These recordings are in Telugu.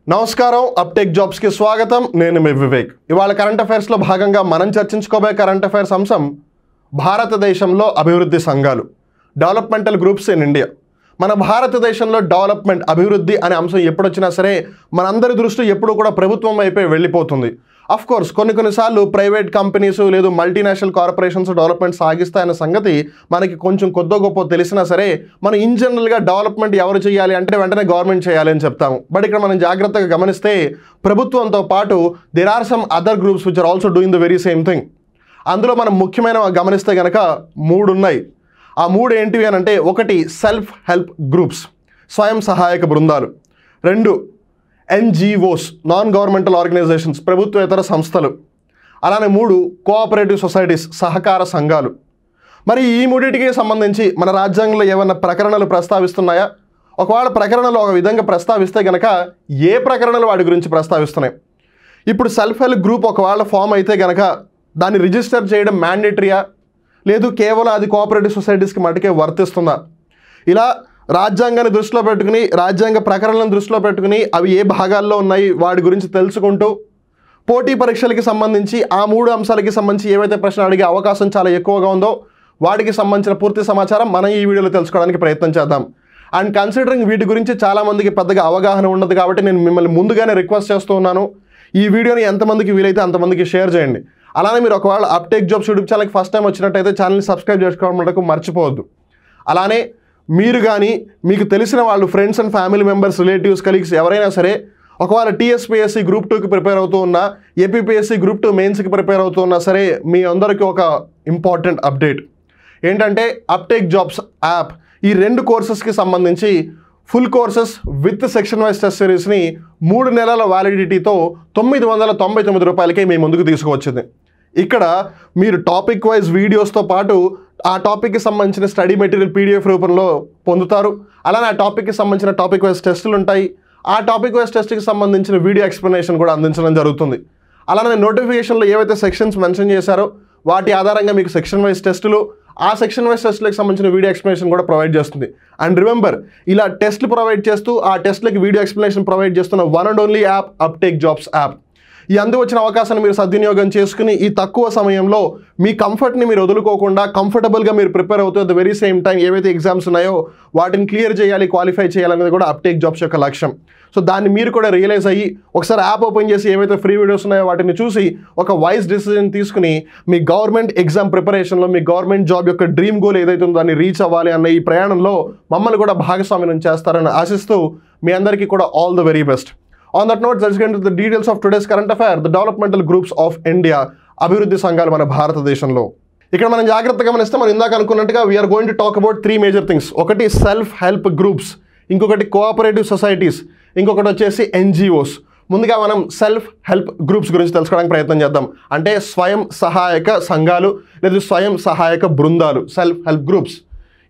నమస్కారం అప్టెక్ జాబ్స్ కి స్వాగతం నేను మీ వివేక్ ఇవాళ కరెంట్ అఫైర్స్ లో భాగంగా మనం చర్చించుకోబోయే కరెంట్ అఫైర్స్ అంశం భారతదేశంలో అభివృద్ధి సంఘాలు డెవలప్మెంటల్ గ్రూప్స్ ఇన్ ఇండియా మన భారతదేశంలో డెవలప్మెంట్ అభివృద్ధి అనే అంశం ఎప్పుడొచ్చినా సరే మనందరి దృష్టి ఎప్పుడు కూడా ప్రభుత్వం వైపే వెళ్ళిపోతుంది ఆఫ్ కోర్స్ కొన్నిసార్లు ప్రైవేట్ కంపెనీస్ లేదు మల్టీనేషనల్ కార్పొరేషన్స్ డెవలప్మెంట్ సాగిస్తాయన్న సంగతి మనకి కొంచెం కొద్దో గొప్ప తెలిసినా సరే మనం ఇన్ జనరల్గా డెవలప్మెంట్ ఎవరు చేయాలి అంటే వెంటనే గవర్నమెంట్ చేయాలి అని చెప్తాము బట్ ఇక్కడ మనం జాగ్రత్తగా గమనిస్తే ప్రభుత్వంతో పాటు there are some other groups which are also doing the very same thing అందులో మనం ముఖ్యమైన గమనిస్తే కనుక మూడు ఉన్నాయి ఆ మూడు ఏంటివి అని అంటే ఒకటి సెల్ఫ్ హెల్ప్ గ్రూప్స్ స్వయం సహాయక బృందాలు రెండు ఎన్జిఓస్ నాన్ గవర్నమెంటల్ ఆర్గనైజేషన్స్ ప్రభుత్వేతర సంస్థలు అలానే మూడు కోఆపరేటివ్ సొసైటీస్ సహకార సంఘాలు మరి ఈ మూడింటికి సంబంధించి మన రాజ్యాంగంలో ఏమన్నా ప్రకరణలు ప్రస్తావిస్తున్నాయా ఒకవేళ ప్రకరణలు ఒక విధంగా ప్రస్తావిస్తే కనుక ఏ ప్రకరణలు వాటి గురించి ప్రస్తావిస్తున్నాయి ఇప్పుడు సెల్ఫ్ హెల్ప్ గ్రూప్ ఒకవేళ ఫామ్ అయితే కనుక దాన్ని రిజిస్టర్ చేయడం మ్యాండేటరీయా లేదు కేవలం అది కోఆపరేటివ్ సొసైటీస్కి మటుకే వర్తిస్తుందా ఇలా రాజ్యాంగాన్ని దృష్టిలో పెట్టుకుని రాజ్యాంగ ప్రకరణలను దృష్టిలో పెట్టుకుని అవి ఏ భాగాల్లో ఉన్నాయి వాటి గురించి తెలుసుకుంటూ పోటీ పరీక్షలకి సంబంధించి ఆ మూడు అంశాలకి సంబంధించి ఏవైతే ప్రశ్నలు అడిగే అవకాశం చాలా ఎక్కువగా ఉందో వాటికి సంబంధించిన పూర్తి సమాచారం మనం ఈ వీడియోలో తెలుసుకోవడానికి ప్రయత్నం చేద్దాం అండ్ కన్సిడరింగ్ వీటి గురించి చాలామందికి పెద్దగా అవగాహన ఉండదు కాబట్టి నేను మిమ్మల్ని ముందుగానే రిక్వెస్ట్ చేస్తూ ఉన్నాను ఈ వీడియోని ఎంతమందికి వీలైతే అంతమందికి షేర్ చేయండి అలానే మీరు ఒకవేళ అప్టెక్ జాబ్స్ యూట్యూబ్ ఛానల్కి ఫస్ట్ టైం వచ్చినట్టయితే ఛానల్ని సబ్స్క్రైబ్ చేసుకోవడం మటుకు మర్చిపోవద్దు అలానే మీరు కానీ మీకు తెలిసిన వాళ్ళు friends and family members relatives colleagues ఎవరైనా సరే ఒకవేళ టీఎస్పీఎస్సీ గ్రూప్ 2కి ప్రిపేర్ అవుతూ ఉన్నా ఏపీపీఎస్సీ గ్రూప్ 2 మెయిన్స్కి ప్రిపేర్ అవుతూ ఉన్నా సరే మీ అందరికీ ఒక ఇంపార్టెంట్ అప్డేట్ ఏంటంటే అప్టెక్ జాబ్స్ యాప్ ఈ రెండు కోర్సెస్కి సంబంధించి full courses with section wise test సిరీస్ని 3 నెలల వ్యాలిడిటీతో 999 రూపాయలకే మీ ముందుకు తీసుకువచ్చింది ఇక్కడ మీరు టాపిక్ వైజ్ వీడియోస్తో పాటు ఆ టాపిక్కి సంబంధించిన స్టడీ మెటీరియల్ పీడిఎఫ్ రూపంలో పొందుతారు అలానే ఆ టాపిక్కి సంబంధించిన టాపిక్ వైజ్ టెస్టులు ఉంటాయి ఆ టాపిక్ వైజ్ టెస్ట్కి సంబంధించిన వీడియో ఎక్స్ప్లెనేషన్ కూడా అందించడం జరుగుతుంది అలానే నోటిఫికేషన్లో ఏవైతే సెక్షన్స్ మెన్షన్ చేశారో వాటి ఆధారంగా మీకు సెక్షన్ వైజ్ టెస్టులు ఆ సెక్షన్ వైజ్ టెస్ట్లకు సంబంధించిన వీడియో ఎక్స్ప్లెనేషన్ కూడా ప్రొవైడ్ చేస్తుంది అండ్ రిమెంబర్ ఇలా టెస్ట్లు ప్రొవైడ్ చేస్తూ ఆ టెస్ట్లకి వీడియో ఎక్స్ప్లెనేషన్ ప్రొవైడ్ చేస్తున్న one and only app అప్టెక్ jobs app ఈ అందు వచ్చిన అవకాశాన్ని మీరు సద్వినియోగం చేసుకుని ఈ తక్కువ సమయంలో మీ కంఫర్ట్ని మీరు వదులుకోకుండా కంఫర్టబుల్గా మీరు ప్రిపేర్ అవుతూ at the very same time ఏవైతే ఎగ్జామ్స్ ఉన్నాయో వాటిని క్లియర్ చేయాలి క్వాలిఫై చేయాలనేది కూడా అప్టెక్ జాబ్స్ యొక్క లక్ష్యం సో దాన్ని మీరు కూడా రియలైజ్ అయ్యి ఒకసారి యాప్ ఓపెన్ చేసి ఏవైతే ఫ్రీ వీడియోస్ ఉన్నాయో వాటిని చూసి ఒక వైజ్ డిసిజన్ తీసుకుని మీ గవర్నమెంట్ ఎగ్జామ్ ప్రిపరేషన్లో మీ గవర్నమెంట్ జాబ్ యొక్క డ్రీమ్ గోల్ ఏదైతే ఉందో దాన్ని రీచ్ అవ్వాలి అన్న ఈ ప్రయాణంలో మమ్మల్ని కూడా భాగస్వామ్యం చేస్తారని ఆశిస్తూ మీ అందరికీ కూడా all the very best On that note, let's get into the details of today's current affair, the developmental groups of India, అభివృద్ధి సంఘాలు మన భారతదేశంలో ఇక్కడ మనం జాగ్రత్తగా గమనిస్తే మనం ఇందాక అనుకున్నట్టుగా we are going to talk about 3 major things ఒకటి సెల్ఫ్ హెల్ప్ గ్రూప్స్ ఇంకొకటి కోఆపరేటివ్ సొసైటీస్ ఇంకొకటి వచ్చేసి ఎన్జిఓస్ ముందుగా మనం సెల్ఫ్ హెల్ప్ గ్రూప్స్ గురించి తెలుసుకోవడానికి ప్రయత్నం చేద్దాం అంటే స్వయం సహాయక సంఘాలు లేదా స్వయం సహాయక బృందాలు సెల్ఫ్ హెల్ప్ గ్రూప్స్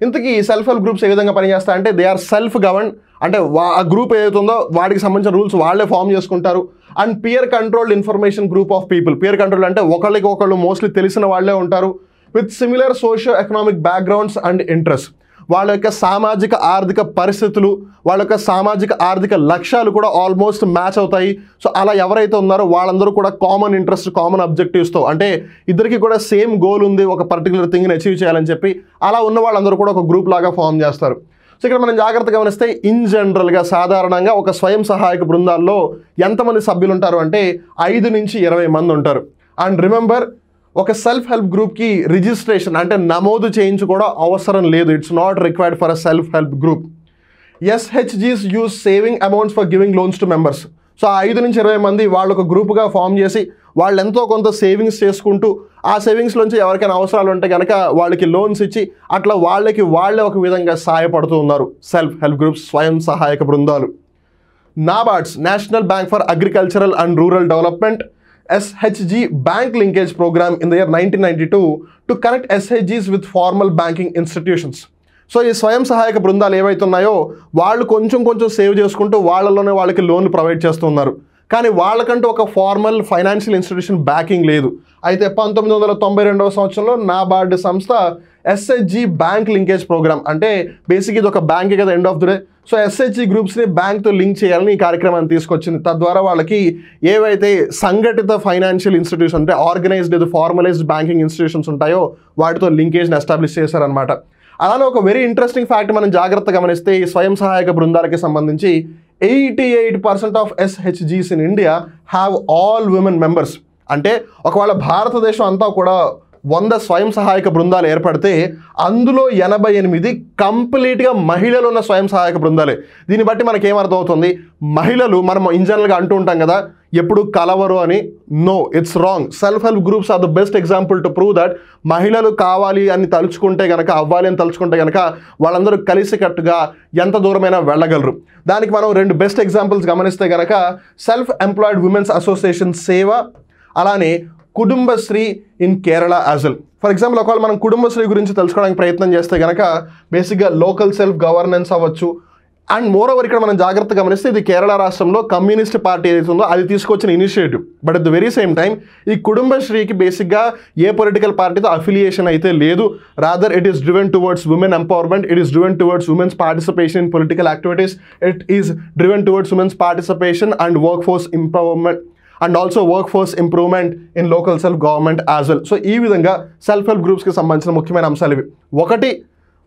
ఇంతకీ ఈ సెల్ఫ్ హెల్ప్ గ్రూప్స్ ఏ విధంగా పనిచేస్తాయంటే దే ఆర్ సెల్ఫ్ గవర్న్ అంటే ఆ గ్రూప్ ఏదైతే ఉందో వాటికి సంబంధించిన రూల్స్ వాళ్ళే ఫామ్ చేసుకుంటారు and peer controlled information group of people peer control అంటే ఒకళ్ళకి ఒకళ్ళు మోస్ట్లీ తెలిసిన వాళ్ళే ఉంటారు with similar socio economic backgrounds and interest వాళ్ళ యొక్క సామాజిక ఆర్థిక పరిస్థితులు వాళ్ళ యొక్క సామాజిక ఆర్థిక లక్ష్యాలు కూడా ఆల్మోస్ట్ మ్యాచ్ అవుతాయి సో అలా ఎవరైతే ఉన్నారో వాళ్ళందరూ కూడా కామన్ ఇంట్రెస్ట్ కామన్ అబ్జెక్టివ్స్తో అంటే ఇద్దరికి కూడా సేమ్ గోల్ ఉంది ఒక పర్టికులర్ థింగ్ని అచీవ్ చేయాలని చెప్పి అలా ఉన్న వాళ్ళందరూ కూడా ఒక గ్రూప్ లాగా ఫామ్ చేస్తారు సో ఇక్కడ మనం జాగ్రత్తగా గమనిస్తే ఇన్ జనరల్గా సాధారణంగా ఒక స్వయం సహాయక బృందాల్లో ఎంతమంది సభ్యులు ఉంటారు అంటే 5 నుంచి 20 మంది ఉంటారు అండ్ రిమెంబర్ ఒక సెల్ఫ్ హెల్ప్ గ్రూప్కి రిజిస్ట్రేషన్ అంటే నమోదు చేయించుకోవడం అవసరం లేదు it's not required for a self help group ఎస్హెచ్జీస్ use saving amounts for giving loans to members so 5 నుంచి 20 మంది వాళ్ళు ఒక గ్రూప్గా ఫామ్ చేసి వాళ్ళు ఎంతో కొంత సేవింగ్స్ చేసుకుంటూ ఆ సేవింగ్స్లోంచి ఎవరికైనా అవసరాలు ఉంటే కనుక వాళ్ళకి లోన్స్ ఇచ్చి అట్లా వాళ్ళే ఒక విధంగా సహాయపడుతూ ఉన్నారు సెల్ఫ్ హెల్ప్ గ్రూప్స్ స్వయం సహాయక బృందాలు NABARD's National Bank for Agricultural and Rural Development SHG bank linkage program in the year 1992 to connect SHGs with formal banking institutions. So ఈ స్వయం సహాయక బృందాలు ఏవైతే ఉన్నాయో వాళ్ళు కొంచెం సేవ్ చేసుకుంటూ వాళ్ళలోనే వాళ్ళకి లోన్లు ప్రొవైడ్ చేస్తున్నారు కానీ వాళ్ళకంటూ ఒక ఫార్మల్ ఫైనాన్షియల్ ఇన్స్టిట్యూషన్ బ్యాకింగ్ లేదు. అయితే 1992వ సంవత్సరంలో నాబార్డ్ సంస్థ ఎస్హెచ్జి బ్యాంక్ లింకేజ్ ప్రోగ్రామ్, అంటే బేసిక్ ఇది ఒక బ్యాంకే కదా end of the day, so SHG గ్రూప్స్ని బ్యాంక్తో లింక్ చేయాలని ఈ కార్యక్రమాన్ని తీసుకొచ్చింది. తద్వారా వాళ్ళకి ఏవైతే సంఘటిత ఫైనాన్షియల్ ఇన్స్టిట్యూషన్ అంటే ఆర్గనైజ్డ్ ఫార్మలైజ్డ్ బ్యాంకింగ్ ఇన్స్టిట్యూషన్స్ ఉంటాయో వాటితో లింకేజ్ని ఎస్టాబ్లిష్ చేశారనమాట. అలానే ఒక వెరీ ఇంట్రెస్టింగ్ ఫ్యాక్ట్ మనం జాగ్రత్తగా గమనిస్తే ఈ స్వయం సహాయక బృందాలకి సంబంధించి 88% ఆఫ్ ఎస్హెచ్జీస్ in India have all women members. అంటే ఒకవేళ భారతదేశం అంతా కూడా 100 స్వయం సహాయక బృందాలు ఏర్పడితే అందులో 88 కంప్లీట్గా మహిళలు ఉన్న స్వయం సహాయక బృందాలే. దీన్ని బట్టి మనకి ఏమర్థమవుతుంది, మహిళలు మనం ఇన్ జనరల్గా అంటూ ఉంటాం కదా ఎప్పుడు కలవరు అని. No, it's wrong. Self help groups are the best example to prove that మహిళలు కావాలి అని తలుచుకుంటే కనుక, అవ్వాలి అని తలుచుకుంటే కనుక వాళ్ళందరూ కలిసికట్టుగా ఎంత దూరమైనా వెళ్ళగలరు. దానికి మనం 2 బెస్ట్ ఎగ్జాంపుల్స్ గమనిస్తే కనుక సెల్ఫ్ ఎంప్లాయిడ్ విమెన్స్ అసోసియేషన్ సేవ, అలానే Kudumbashree in Kerala as well. For example ఒకవేళ మనం కుటుంబశ్రీ గురించి తెలుసుకోవడానికి ప్రయత్నం చేస్తే కనుక బేసిక్గా లోకల్ సెల్ఫ్ గవర్నెన్స్ అవ్వచ్చు. అండ్ మోర్ ఓవర్ ఇక్కడ మనం జాగ్రత్తగా గమనిస్తే ఇది కేరళ రాష్ట్రంలో కమ్యూనిస్ట్ పార్టీ ఏదైతే ఉందో అది తీసుకొచ్చిన initiative. But at the very same time ఈ కుటుంబశ్రీకి బేసిక్గా ఏ పొలిటికల్ పార్టీతో అఫిలియేషన్ అయితే లేదు. Rather it is driven towards women empowerment, it is driven towards women's participation in political activities, it is driven towards women's participation and work force empowerment and also work force improvement in local self government as well. So ఈ విధంగా సెల్ఫ్ హెల్ప్ గ్రూప్స్కి సంబంధించిన ముఖ్యమైన అంశాలు ఇవి. ఒకటి,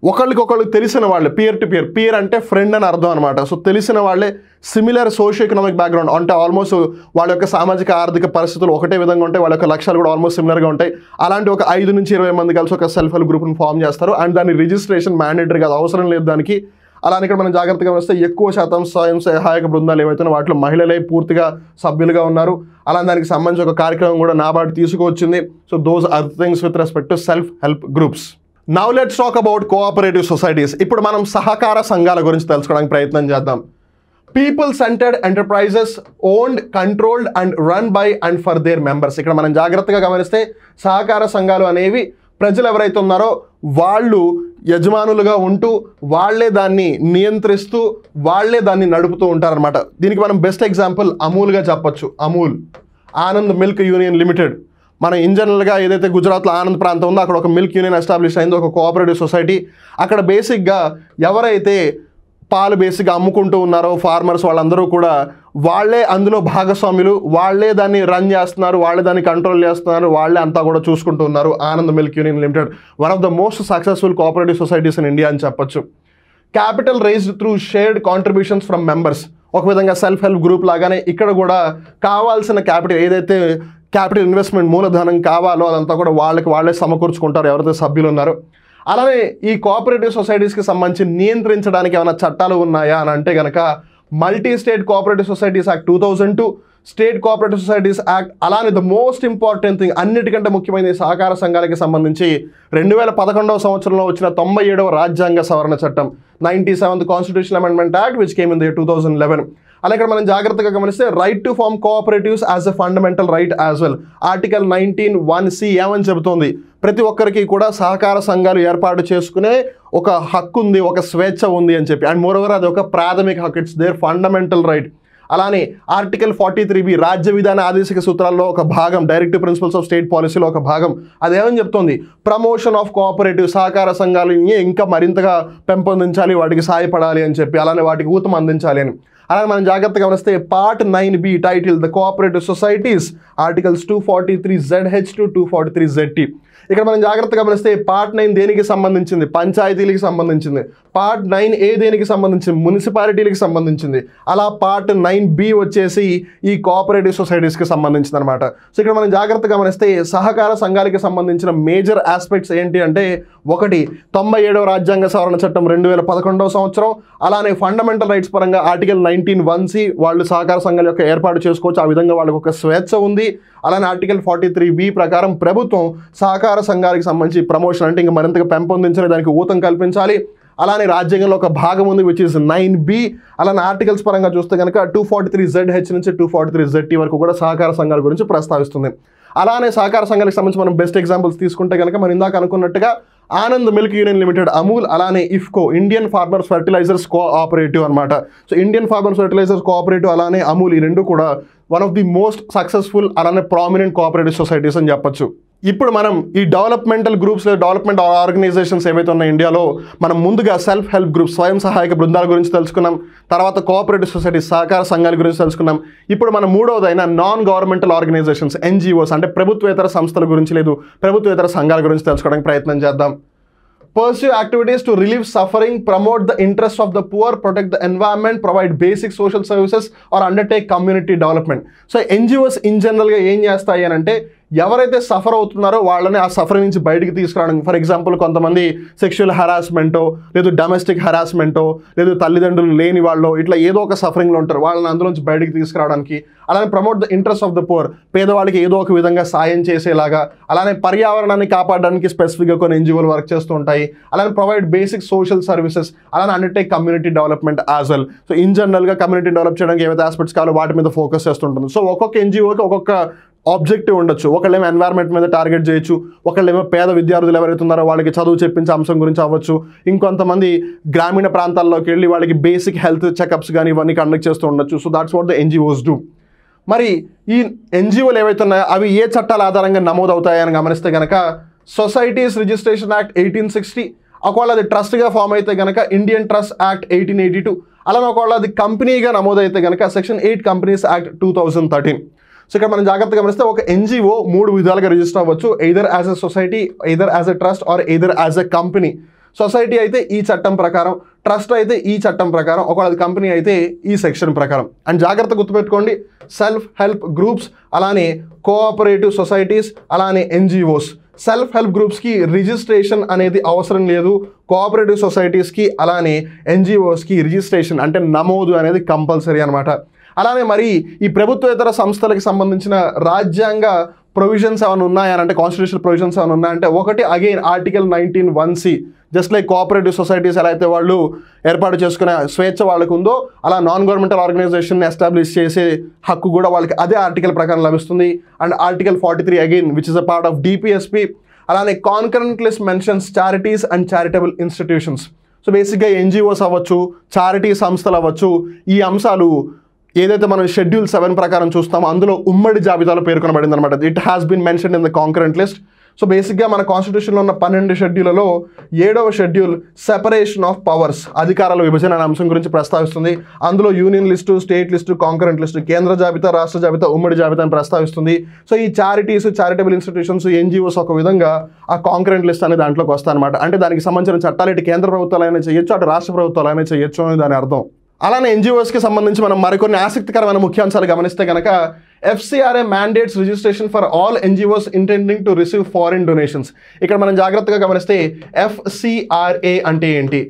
ఒకళ్ళకి తెలిసిన వాళ్ళే, పియర్ టు పియర్. పియర్ అంటే ఫ్రెండ్ అని అర్థం అనమాట. సో తెలిసిన వాళ్ళే సిమిలర్ సోషియో ఎకనామిక్ బ్యాక్గ్రౌండ్, అంటే ఆల్మోస్ట్ వాళ్ళ యొక్క సామాజిక ఆర్థిక పరిస్థితులు ఒకటే విధంగా ఉంటాయి, వాళ్ళ యొక్క లక్ష్యాలు కూడా ఆల్మోస్ట్ సిమిలర్గా ఉంటాయి. అలాంటి ఒక 5 నుంచి 20 మంది కలిసి ఒక సెల్ఫ్ హెల్ప్ గ్రూప్ని ఫామ్ చేస్తారు. అండ్ దాని రిజిస్ట్రేషన్ మ్యాండేటరీ కాదు, అవసరం లేదు దానికి. అలానే ఇక్కడ మనం జాగ్రత్తగా వస్తే ఎక్కువ శాతం స్వయం సహాయక బృందాలు ఏవైతే వాటిలో మహిళలే పూర్తిగా సభ్యులుగా ఉన్నారు. అలా దానికి సంబంధించి ఒక కార్యక్రమం కూడా నాబార్డ్ తీసుకువచ్చింది. So those are things with respect to self help groups. Now let's talk about cooperative societies. ఇప్పుడు మనం సహకార సంఘాల గురించి తెలుసుకోవడానికి ప్రయత్నం చేద్దాం. People centred enterprises owned, controlled and run by and for their members. ఇక్కడ మనం జాగ్రత్తగా గమనిస్తే సహకార సంఘాలు అనేవి ప్రజలు ఎవరైతే ఉన్నారో వాళ్ళు యజమానులుగా ఉంటూ వాళ్లే దాన్ని నియంత్రిస్తూ వాళ్లే దాన్ని నడుపుతూ ఉంటారనమాట. దీనికి మనం బెస్ట్ ఎగ్జాంపుల్ అమూల్గా చెప్పొచ్చు. Amul, Anand milk union limited. మన ఇన్ జనరల్గా ఏదైతే గుజరాత్లో ఆనంద్ ప్రాంతం ఉందో అక్కడ ఒక మిల్క్ యూనియన్ ఎస్టాబ్లిష్ అయింది, ఒక కోఆపరేటివ్ సొసైటీ. అక్కడ బేసిక్గా ఎవరైతే పాలు బేసిక్గా అమ్ముకుంటూ ఉన్నారో ఫార్మర్స్ వాళ్ళందరూ కూడా వాళ్ళే అందులో భాగస్వాములు, వాళ్ళే దాన్ని రన్ చేస్తున్నారు, వాళ్ళే దాన్ని కంట్రోల్ చేస్తున్నారు, వాళ్ళే అంతా కూడా చూసుకుంటూ ఉన్నారు. Anand milk union limited one of the most successful cooperative societies in India అని చెప్పొచ్చు. Capital raised through shared contributions from members. ఒక విధంగా సెల్ఫ్ హెల్ప్ గ్రూప్ లాగానే ఇక్కడ కూడా కావాల్సిన క్యాపిటల్ ఏదైతే క్యాపిటల్ ఇన్వెస్ట్మెంట్ మూలధనం కావాలో అదంతా కూడా వాళ్ళే సమకూర్చుకుంటారు ఎవరైతే సభ్యులు ఉన్నారో. అలానే ఈ కోఆపరేటివ్ సొసైటీస్కి సంబంధించి నియంత్రించడానికి ఏమైనా చట్టాలు ఉన్నాయా అని అంటే కనుక multi state cooperative societies act 2002, state cooperative societies act, అలానే ద మోస్ట్ ఇంపార్టెంట్ థింగ్ అన్నిటికంటే ముఖ్యమైన సహకార సంఘాలకి సంబంధించి 2011వ సంవత్సరంలో వచ్చిన 97వ రాజ్యాంగ సవరణ చట్టం 97th constitutional amendment act which came in the 2011. అలాగే ఇక్కడ మనం జాగ్రత్తగా గమనిస్తే right to form cooperatives as a fundamental right as well. Article 19(1)(c) ఏమని చెబుతోంది, ప్రతి ఒక్కరికి కూడా సహకార సంఘాలు ఏర్పాటు చేసుకునే ఒక హక్కు ఉంది, ఒక స్వేచ్ఛ ఉంది అని చెప్పి. అండ్ మోర్ ఓవర్ అది ఒక ప్రాథమిక హక్కు, ఇట్స్ దేర్ ఫండమెంటల్ రైట్. అలానే ఆర్టికల్ 43(b) రాజ్య విధాన ఆదేశిక సూత్రాల్లో ఒక భాగం, డైరెక్టివ్ ప్రిన్సిపల్స్ ఆఫ్ స్టేట్ పాలసీలో ఒక భాగం, అదేమని చెప్తోంది, ప్రమోషన్ ఆఫ్ కోఆపరేటివ్, సహకార సంఘాలని ఇంకా మరింతగా పెంపొందించాలి, వాటికి సాయపడాలి అని చెప్పి, అలానే వాటికి ఊతం అందించాలి అని. అలాగే మనం జాగ్రత్తగా గమనిస్తే part 9(b) title the cooperative societies, articles 243(zh) to 243(zt). ఇక్కడ మనం జాగ్రత్తగా గమనిస్తే పార్ట్ 9 దేనికి సంబంధించింది, పంచాయతీలకు సంబంధించింది. పార్ట్ 9A దేనికి సంబంధించింది, మున్సిపాలిటీలకు సంబంధించింది. అలా పార్ట్ 9B వచ్చేసి ఈ కోఆపరేటివ్ సొసైటీస్కి సంబంధించింది అనమాట. సో ఇక్కడ మనం జాగ్రత్తగా గమనిస్తే సహకార సంఘాలకి సంబంధించిన మేజర్ ఆస్పెక్ట్స్ ఏంటి అంటే, ఒకటి 97వ రాజ్యాంగ సవరణ చట్టం 2011వ సంవత్సరం, అలానే ఫండమెంటల్ రైట్స్ పరంగా ఆర్టికల్ 19(1)(c) వాళ్ళు సహకార సంఘాల యొక్క ఏర్పాటు చేసుకోవచ్చు, ఆ విధంగా వాళ్ళకి ఒక స్వేచ్ఛ ఉంది. అలానే ఆర్టికల్ 43(b) ప్రకారం ప్రభుత్వం సహకార సంఘాలకు సంబంధించి ప్రమోషన్ అంటే ఇంకా మరింతగా పెంపొందించాలి, దానికి ఊతం కల్పించాలి. అలానే రాజ్యాంగంలో ఒక భాగం ఉంది విచ్ ఇస్ 9(b). అలానే ఆర్టికల్స్ పరంగా చూస్తే కనుక 243(zh) నుంచి 243(zt) వరకు కూడా సహకార సంఘాల గురించి ప్రస్తావిస్తుంది. అలానే సహకార సంఘాలకు సంబంధించి మనం బెస్ట్ ఎగ్జాంపుల్స్ తీసుకుంటే కనుక మనం ఇందాక అనుకున్నట్టుగా Anand milk union limited Amul, అలానే IFFCO Indian farmers fertilisers cooperative అనమాట. So Indian farmers fertilisers cooperative అలానే అమూల్ ఈ రెండు కూడా one of the most successful అలానే ప్రామినెంట్ కోఆపరేటివ్ సొసైటీస్ అని చెప్పొచ్చు. ఇప్పుడు మనం ఈ డెవలప్మెంటల్ గ్రూప్స్ డెవలప్మెంట్ ఆర్గనైజేషన్స్ ఏవైతే ఉన్నాయి ఇండియాలో, మనం ముందుగా సెల్ఫ్ హెల్ప్ గ్రూప్స్ స్వయం సహాయక బృందాల గురించి తెలుసుకున్నాం, తర్వాత కోఆపరేటివ్ సొసైటీస్ సహకార సంఘాల గురించి తెలుసుకున్నాం. ఇప్పుడు మనం మూడవదైన నాన్ గవర్నమెంటల్ ఆర్గనైజేషన్స్ ఎన్జిఓస్ అంటే ప్రభుత్వేతర సంస్థల గురించి లేదు ప్రభుత్వేతర సంఘాల గురించి తెలుసుకోవడానికి ప్రయత్నం చేద్దాం. Pursue activities to relieve suffering, promote the interests of the poor, protect the environment, provide basic social services or undertake community development. So NGOs in general గా ఏం చేస్తాయి అని అంటే ఎవరైతే సఫర్ అవుతున్నారో వాళ్ళని ఆ సఫర్ నుంచి బయటికి తీసుకురావడం. ఫర్ ఎగ్జాంపుల్ కొంతమంది సెక్షువల్ హెరాస్మెంటో లేదు డొమెస్టిక్ హెరాస్మెంటో లేదు తల్లిదండ్రులు లేని వాళ్ళు ఇట్లా ఏదో ఒక సఫరింగ్లో ఉంటారు, వాళ్ళని అందులోంచి బయటికి తీసుకురావడానికి. అలానే promote the interest of the poor పేదవాళ్ళకి ఏదో ఒక విధంగా సాయం చేసేలాగా. అలానే పర్యావరణాన్ని కాపాడడానికి స్పెసిఫిక్గా కొన్ని ఎన్జిఓలు వర్క్ చేస్తూ ఉంటాయి. అలానే ప్రొవైడ్ బేసిక్ సోషల్ సర్వీసెస్, అలానే undertake community development as well. So in జనరల్గా కమ్యూనిటీ డెవలప్ చేయడానికి ఏవైతే ఆస్పెక్ట్స్ కావాలో వాటి మీద ఫోకస్ చేస్తుంటుంది. సో ఒక్కొక్క ఎన్జిఓకి ఒక్కొక్క ఆబ్జెక్టివ్ ఉండొచ్చు. ఒకళ్ళేమో ఎన్వైర్న్మెంట్ మీద టార్గెట్ చేయొచ్చు, ఒకళ్ళేమో పేద విద్యార్థులు ఎవరైతే ఉన్నారో వాళ్ళకి చదువు చెప్పించే అంశం గురించి అవ్వచ్చు, ఇంకొంతమంది గ్రామీణ ప్రాంతాల్లోకి వెళ్ళి వాళ్ళకి బేసిక్ హెల్త్ చెకప్స్ కానీ ఇవన్నీ కండక్ట్ చేస్తూ ఉండొచ్చు. So that's what the NGOs do. మరి ఈ ఎన్జిఓలు ఏవైతే ఉన్నాయో అవి ఏ చట్టాల ఆధారంగా నమోదవుతాయని గమనిస్తే కనుక సొసైటీస్ రిజిస్ట్రేషన్ యాక్ట్ 1860, ఒకవేళ అది ట్రస్ట్గా ఫామ్ అయితే కనుక ఇండియన్ ట్రస్ట్ యాక్ట్ 1882, అలానే ఒకవేళ అది కంపెనీగా నమోదైతే కనుక సెక్షన్ 8 కంపెనీస్ యాక్ట్ 2013. సో ఇక్కడ మనం జాగ్రత్తగా గమనిస్తే ఒక ఎన్జిఓ 3 విధాలుగా రిజిస్టర్ అవ్వచ్చు, either as a society, either as a trust or either as a company. Society అయితే ఈ చట్టం ప్రకారం, ట్రస్ట్ అయితే ఈ చట్టం ప్రకారం, ఒకవేళ కంపెనీ అయితే ఈ సెక్షన్ ప్రకారం. అండ్ జాగ్రత్త గుర్తుపెట్టుకోండి, సెల్ఫ్ హెల్ప్ గ్రూప్స్ అలానే కోఆపరేటివ్ సొసైటీస్ అలానే ఎన్జిఓస్. సెల్ఫ్ హెల్ప్ గ్రూప్స్కి రిజిస్ట్రేషన్ అనేది అవసరం లేదు, కోఆపరేటివ్ సొసైటీస్కి అలానే ఎన్జిఓస్కి రిజిస్ట్రేషన్ అంటే నమోదు అనేది కంపల్సరీ అనమాట. అలానే మరి ఈ ప్రభుత్వేతర సంస్థలకు సంబంధించిన రాజ్యాంగ ప్రొవిజన్స్ ఏమైనా ఉన్నాయని అంటే కాన్స్టిట్యూషనల్ ప్రొవిజన్స్ ఏమైనా ఉన్నాయంటే ఒకటి again article 19(1)(c). Just like cooperative societies ఎలా అయితే వాళ్ళు ఏర్పాటు చేసుకునే స్వేచ్ఛ వాళ్ళకు ఉందో అలా నాన్ గవర్నమెంటల్ ఆర్గనైజేషన్ ఎస్టాబ్లిష్ చేసే హక్కు కూడా వాళ్ళకి అదే ఆర్టికల్ ప్రకారం లభిస్తుంది. And article 43 again which is a part of DPSP. అలానే concurrent list mentions charities and charitable institutions. So బేసిక్గా ఎన్జిఓస్ అవ్వచ్చు, చారిటీ సంస్థలు అవ్వచ్చు, ఈ అంశాలు ఏదైతే మనం షెడ్యూల్ 7 ప్రకారం చూస్తామో అందులో ఉమ్మడి జాబితాలో పేర్కొనబడింది అనమాట. It has been mention in the concurrent list. So బేసిక్గా మన కాన్స్టిట్యూషన్లో ఉన్న 12 షెడ్యూల్లో 7వ షెడ్యూల్ సెపరేషన్ ఆఫ్ పవర్స్ అధికారాల విభజన అనే అంశం గురించి ప్రస్తావిస్తుంది. అందులో union list, state list, concurrent list, కేంద్ర జాబితా, రాష్ట్ర జాబితా, ఉమ్మడి జాబితాను ప్రస్తావిస్తుంది. సో ఈ చారిటీస్, చారిటబుల్ ఇన్స్టిట్యూషన్స్, ఎన్జిఓస్ ఒక విధంగా ఆ కాంకరెంట్ లిస్ట్ అనే దాంట్లోకి వస్తాయన్నమాట. అంటే దానికి సంబంధించిన చట్టాలు ఇటు కేంద్ర ప్రభుత్వాలైనా చేయొచ్చు, అటు రాష్ట్ర ప్రభుత్వాలైనా చేయొచ్చు అని దాని అర్థం. అలానే ఎన్జిఓస్కి సంబంధించి మనం మరికొన్ని ఆసక్తికరమైన ముఖ్యాంశాలు గమనిస్తే కనుక FCRA mandates registration for all NGOs intending to receive foreign donations. ఇక్కడ మనం జాగ్రత్తగా గమనిస్తే FCRA అంటే ఏంటి?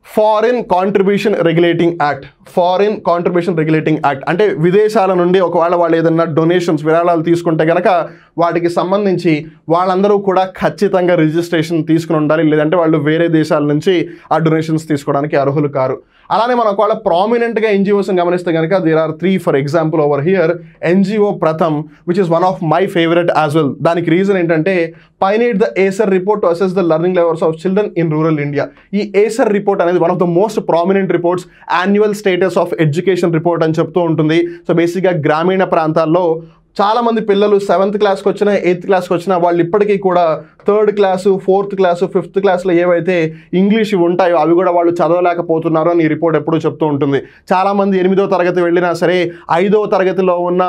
Foreign contribution regulating act. Foreign contribution regulating act అంటే విదేశాల నుండి ఒకవేళ వాళ్ళు ఏదైనా డొనేషన్స్ విరాళాలు తీసుకుంటే కనుక వాటికి సంబంధించి వాళ్ళందరూ కూడా ఖచ్చితంగా రిజిస్ట్రేషన్ తీసుకుని ఉండాలి, లేదంటే వాళ్ళు వేరే దేశాల నుంచి ఆ డొనేషన్స్ తీసుకోవడానికి అర్హులు కారు. అలానే మనం ఒకవేళ ప్రామినెంట్గా ఎన్జిఓస్ని గమనిస్తే కనుక there are 3 for example over here. NGO Pratham which is one of my favourite as well. దానికి రీజన్ ఏంటంటే pioneered the ASER report to assess the learning levels of children in rural India. ఈ ఏసర్ రిపోర్ట్ అనేది one of the most prominent reports, annual status of education report అని చెప్తూ ఉంటుంది. సో బేసిక్గా గ్రామీణ ప్రాంతాల్లో చాలామంది పిల్లలు 7th క్లాస్కి వచ్చినా 8th క్లాస్కి వచ్చినా వాళ్ళు ఇప్పటికీ కూడా 3rd class 4th class 5th క్లాస్లో ఏవైతే ఇంగ్లీష్ ఉంటాయో అవి కూడా వాళ్ళు చదవలేకపోతున్నారు అని ఈ రిపోర్ట్ ఎప్పుడూ చెప్తూ ఉంటుంది. చాలామంది 8వ తరగతి వెళ్ళినా సరే 5వ తరగతిలో ఉన్న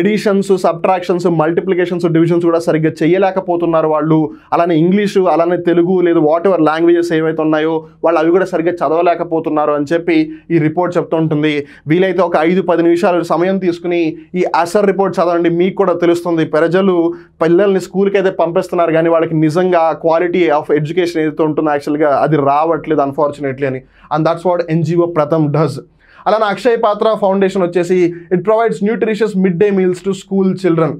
ఎడిషన్స్, సబ్ట్రాక్షన్స్, మల్టిప్లికేషన్స్, డివిజన్స్ కూడా సరిగ్గా చేయలేకపోతున్నారు వాళ్ళు. అలానే ఇంగ్లీషు, అలానే తెలుగు లేదు వాట్ ఎవర్ లాంగ్వేజెస్ ఏవైతే ఉన్నాయో వాళ్ళు అవి కూడా సరిగ్గా చదవలేకపోతున్నారు అని చెప్పి ఈ రిపోర్ట్ చెప్తూ ఉంటుంది. వీలైతే ఒక 5-10 నిమిషాలు సమయం తీసుకుని ఈ అసర్ రిపోర్ట్ చదవండి, మీకు కూడా తెలుస్తుంది ప్రజలు పిల్లల్ని స్కూల్కి అయితే పంపిస్తున్నారు కానీ వాళ్ళకి నిజంగా క్వాలిటీ ఆఫ్ ఎడ్యుకేషన్ ఏదైతే ఉంటుందో యాక్చువల్గా అది రావట్లేదు అన్ఫార్చునేట్లీ అని. And that's what NGO Pratham does. అలానే అక్షయ్ పాత్ర ఫౌండేషన్ వచ్చేసి it provides nutritious mid day meals to school children.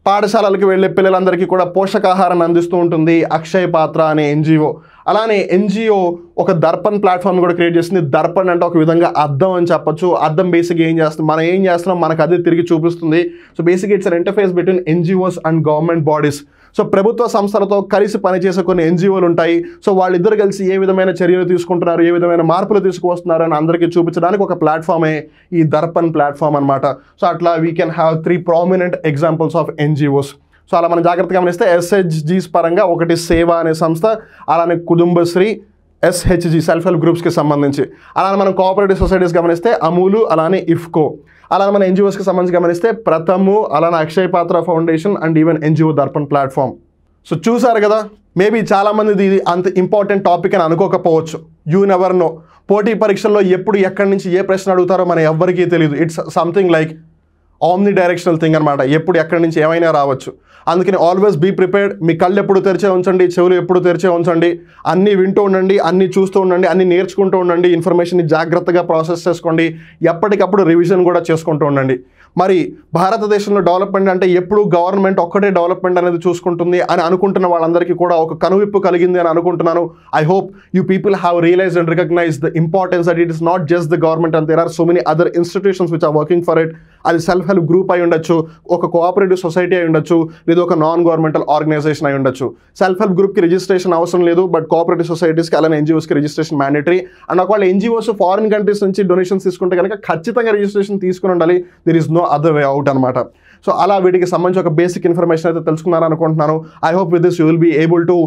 పాఠశాలలకు వెళ్ళే పిల్లలందరికీ కూడా పోషకాహారాన్ని అందిస్తూ ఉంటుంది అక్షయ్ పాత్ర అనే ఎన్జిఓ. అలానే ఎన్జిఓ ఒక దర్పణ్ ప్లాట్ఫామ్ కూడా క్రియేట్ చేసింది. దర్పణ్ అంటే ఒక విధంగా అద్దం అని చెప్పొచ్చు. అద్దం బేసిక్గా ఏం చేస్తుంది, మనం ఏం చేస్తున్నాం మనకు అదే తిరిగి చూపిస్తుంది. సో బేసిక్గా it's an interface between NGOs and government bodies. So ప్రభుత్వ సంస్థలతో కలిసి పనిచేసే కొన్ని ఎన్జిఓలు ఉంటాయి. సో వాళ్ళిద్దరు కలిసి ఏ విధమైన చర్యలు తీసుకుంటున్నారు, ఏ విధమైన మార్పులు తీసుకువస్తున్నారు అని అందరికీ చూపించడానికి ఒక ప్లాట్ఫామే ఈ దర్పణ్ ప్లాట్ఫామ్ అనమాట. సో అట్లా we can have 3 prominent examples of NGOs. So అలా మనం జాగ్రత్తగా గమనిస్తే ఎస్హెచ్జీస్ పరంగా ఒకటి సేవ అనే సంస్థ, అలానే కుటుంబశ్రీ, ఎస్హెచ్జి సెల్ఫ్ హెల్ప్ గ్రూప్స్కి సంబంధించి. అలానే మనం కోఆపరేటివ్ సొసైటీస్ గమనిస్తే అమూలు, అలానే ఇఫ్కో. అలానే మన ఎన్జిఓస్కి సంబంధించి గమనిస్తే ప్రథము, అలానే అక్షయ్ పాత్ర foundation and even NGO Darpan platform. So చూసారు కదా, మేబీ చాలామంది ఇది అంత ఇంపార్టెంట్ టాపిక్ అని అనుకోకపోవచ్చు. You never know. పోటీ పరీక్షల్లో ఎప్పుడు ఎక్కడి నుంచి ఏ ప్రశ్న అడుగుతారో మన ఎవ్వరికీ తెలియదు. It's something like omni directional thing అనమాట. ఎప్పుడు ఎక్కడి నుంచి ఏమైనా రావచ్చు. అందుకని ఆల్వేస్ బీ ప్రిపేర్డ్. మీ కళ్ళు ఎప్పుడు తెరిచే ఉంచండి, చెవులు ఎప్పుడు తెరిచే ఉంచండి. అన్నీ వింటూ ఉండండి, అన్నీ చూస్తూ ఉండండి, అన్నీ నేర్చుకుంటూ ఉండండి. ఇన్ఫర్మేషన్ని జాగ్రత్తగా ప్రాసెస్ చేసుకోండి. ఎప్పటికప్పుడు రివిజన్ కూడా చేసుకుంటూ ఉండండి. మరి భారతదేశంలో డెవలప్మెంట్ అంటే ఎప్పుడు గవర్నమెంట్ ఒక్కటే డెవలప్మెంట్ అనేది చూసుకుంటుంది అని అనుకుంటున్న వాళ్ళందరికీ కూడా ఒక కనువిప్పు కలిగింది అని అనుకుంటున్నాను. I hope you people have realised and recognise the importance that it is not just the government and there are so many other institutions which are working for it. అది సెల్ఫ్ హెల్ప్ గ్రూప్ అయి ఉండొచ్చు, ఒక కోఆపరేటివ్ సొసైటీ అయి ఉండొచ్చు, లేదా ఒక నాన్ గవర్నమెంటల్ ఆర్గనైజేషన్ అయి ఉండొచ్చు. సెల్ఫ్ హెల్ప్ గ్రూప్కి రిజిస్ట్రేషన్ అవసరం లేదు, బట్ కోఆపరేటివ్ సొసైటీస్కి అలానే ఎన్జిఓస్కి రిజిస్ట్రేషన్ మ్యాండేటరీ. అండ్ ఒకవేళ ఎన్జిఓస్ ఫారిన్ కంట్రీస్ నుంచి డొనేషన్స్ తీసుకుంటే కనుక ఖచ్చితంగా రిజిస్ట్రేషన్ తీసుకుని ఉండాలి. There is no other way out అనమాట. సో అలా వీటికి సంబంధించి ఒక బేసిక్ ఇన్ఫర్మేషన్ అయితే తెలుసుకున్నారని అనుకుంటున్నాను. I hope with this you will be able to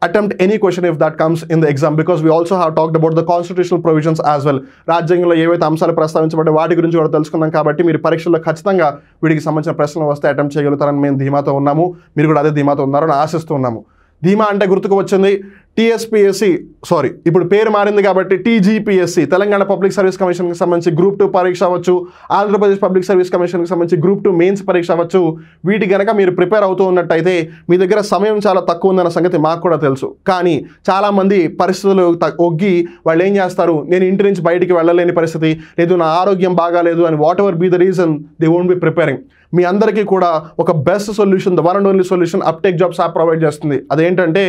attempt any question if that comes in the exam, because we also have talked about the constitutional provisions as well. రాజ్యాంగంలో ఏవైతే అంశాలు ప్రస్తావించబడ్డాయో వాటి గురించి కూడా తెలుసుకున్నాం. కాబట్టి మీరు పరీక్షల్లో ఖచ్చితంగా వీటికి సంబంధించిన ప్రశ్నలు వస్తే అటెంప్ట్ చేయగలుగుతారని మేము ధీమాతో ఉన్నాము. మీరు కూడా అదే ధీమాతో ఉన్నారని ఆశిస్తూ ఉన్నాము. ధీమా అంటే గుర్తుకు వచ్చింది టీఎస్పీఎస్సీ, సారీ ఇప్పుడు పేరు మారింది కాబట్టి టీజీపీఎస్సీ, తెలంగాణ పబ్లిక్ సర్వీస్ కమిషన్కి సంబంధించి గ్రూప్ 2 పరీక్ష అవ్వచ్చు, ఆంధ్రప్రదేశ్ పబ్లిక్ సర్వీస్ కమిషన్కి సంబంధించి గ్రూప్ 2 మెయిన్స్ పరీక్ష అవ్వచ్చు. వీటి కనుక మీరు ప్రిపేర్ అవుతూ ఉన్నట్టయితే మీ దగ్గర సమయం చాలా తక్కువ ఉందన్న సంగతి మాకు కూడా తెలుసు. కానీ చాలామంది పరిస్థితులు ఒగ్గి వాళ్ళు ఏం చేస్తారు, నేను ఇంటి నుంచి బయటికి వెళ్ళలేని పరిస్థితి, లేదు నా ఆరోగ్యం బాగాలేదు అని whatever be the reason they won't be preparing. మీ అందరికీ కూడా ఒక best solution, the one and only solution uptake jobs app provide చేస్తుంది. అదేంటంటే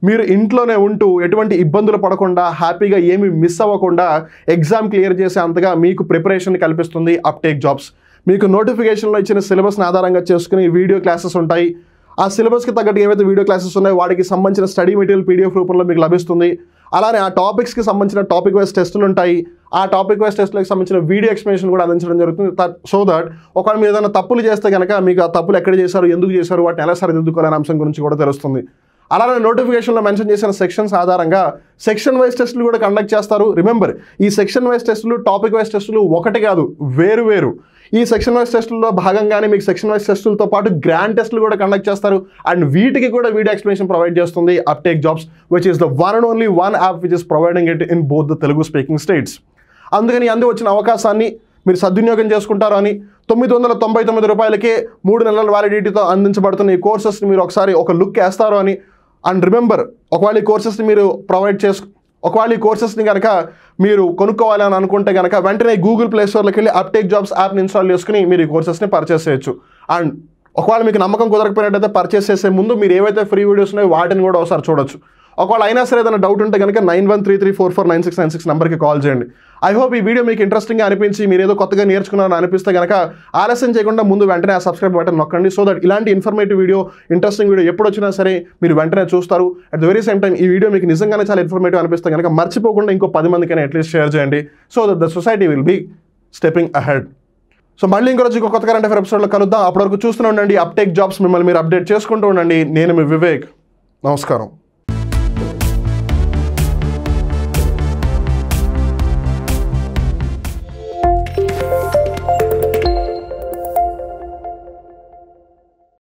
మీరు ఇంట్లోనే ఉంటూ ఎటువంటి ఇబ్బందులు పడకుండా హ్యాపీగా ఏమీ మిస్ అవ్వకుండా ఎగ్జామ్ క్లియర్ చేసే అంతగా మీకు ప్రిపరేషన్ కల్పిస్తుంది అప్టేక్ జాబ్స్. మీకు నోటిఫికేషన్లో ఇచ్చిన సిలబస్ని ఆధారంగా చేసుకుని వీడియో క్లాసెస్ ఉంటాయి. ఆ సిలబస్కి తగ్గట్టు ఏవైతే వీడియో క్లాసెస్ ఉన్నాయో వాటికి సంబంధించిన స్టడీ మెటీరియల్ పీడిఎఫ్ రూపంలో మీకు లభిస్తుంది. అలానే ఆ టాపిక్స్కి సంబంధించిన టాపిక్ వైజ్ టెస్టులు ఉంటాయి. ఆ టాపిక్ వైజ్ టెస్ట్లకు సంబంధించిన వీడియో ఎక్స్ప్లెనేషన్ కూడా అందించడం జరుగుతుంది. సో దట్ ఒకవేళ మీరు ఏదైనా తప్పులు చేస్తే కనుక మీకు ఆ తప్పులు ఎక్కడ చేశారు, ఎందుకు చేశారు, వాటిని ఎలా సరిదిద్దుకోవాలనే అంశం గురించి కూడా తెలుస్తుంది. అలానే నోటిఫికేషన్లో మెన్షన్ చేసిన సెక్షన్స్ ఆధారంగా సెక్షన్ వైజ్ టెస్టులు కూడా కండక్ట్ చేస్తారు. రిమెంబర్, ఈ సెక్షన్ వైజ్ టెస్టులు, టాపిక్ వైజ్ టెస్టులు ఒకటి కాదు, వేరు. ఈ సెక్షన్ వైజ్ టెస్టుల్లో భాగంగానే మీకు సెక్షన్ వైజ్ టెస్టులతో పాటు గ్రాండ్ టెస్టులు కూడా కండక్ట్ చేస్తారు. అండ్ వీటికి కూడా వీడియో ఎక్స్ప్లెనేషన్ ప్రొవైడ్ చేస్తుంది uptake jobs, which is the one and only one app which is providing it in both the Telugu speaking states. అందుకని వచ్చిన అవకాశాన్ని మీరు సద్వినియోగం చేసుకుంటారు అని 999 రూపాయలకే 3 నెలల వ్యాలిడిటీతో అందించబడుతున్న ఈ కోర్సెస్ని మీరు ఒకసారి ఒక లుక్ వేస్తారు అని. అండ్ రిమెంబర్, ఒకవేళ ఈ కోర్సెస్ని మీరు ఒకవేళ ఈ కోర్సెస్ని కనుక మీరు కొనుక్కోవాలి అని అనుకుంటే కనుక వెంటనే గూగుల్ ప్లే స్టోర్లోకి వెళ్ళి అప్టేక్ జాబ్స్ యాప్ని ఇన్స్టాల్ చేసుకుని మీరు ఈ కోర్సెస్ని పర్చేస్ చేయొచ్చు. అండ్ ఒకవేళ మీకు నమ్మకం కుదరకపోయినట్టయితే పర్చేస్ చేసే ముందు మీరు ఏవైతే ఫ్రీ వీడియోస్ ఉన్నాయో వాటిని కూడా ఒకసారి చూడొచ్చు. ఒకవేళ అయినా సరే ఏదైనా డౌట్ ఉంటే కనుక 9133449696 నెంబర్కి కాల్ చేయండి. ఐ హోప్ ఈ వీడియో మీకు ఇంట్రెస్టింగ్గా అనిపించి మీరు ఏదో కొత్తగా నేర్చుకున్నారని అనిపిస్తే కనుక ఆలస్యం చేయకుండా ముందు వెంటనే ఆ సబ్స్క్రైబ్ బటన్ నొక్కండి. సో దట్ ఇలాంటి ఇన్ఫర్మేటివ్ వీడియో, ఇంట్రెస్టింగ్ వీడియో ఎప్పుడు వచ్చినా సరే మీరు వెంటనే చూస్తారు. At the very same time ఈ వీడియో మీకు నిజంగానే చాలా ఇన్ఫర్మేటివ్ అనిపిస్తే కనుక మర్చిపోకుండా ఇంకో 10 మందికైనా అట్లీస్ట్ షేర్ చేయండి. So that the society will be stepping ahead. So మళ్ళీ ఇంకొక కొత్త కరెంట్ అఫైర్ ఎపిసోడ్లో కలుద్దాం. అప్పటివరకు చూస్తూనే ఉండండి అప్టేక్ జాబ్స్. మిమ్మల్ని మీరు అప్డేట్ చేసుకుంటూ ఉండండి. నేను మీ వివేక్. నమస్కారం.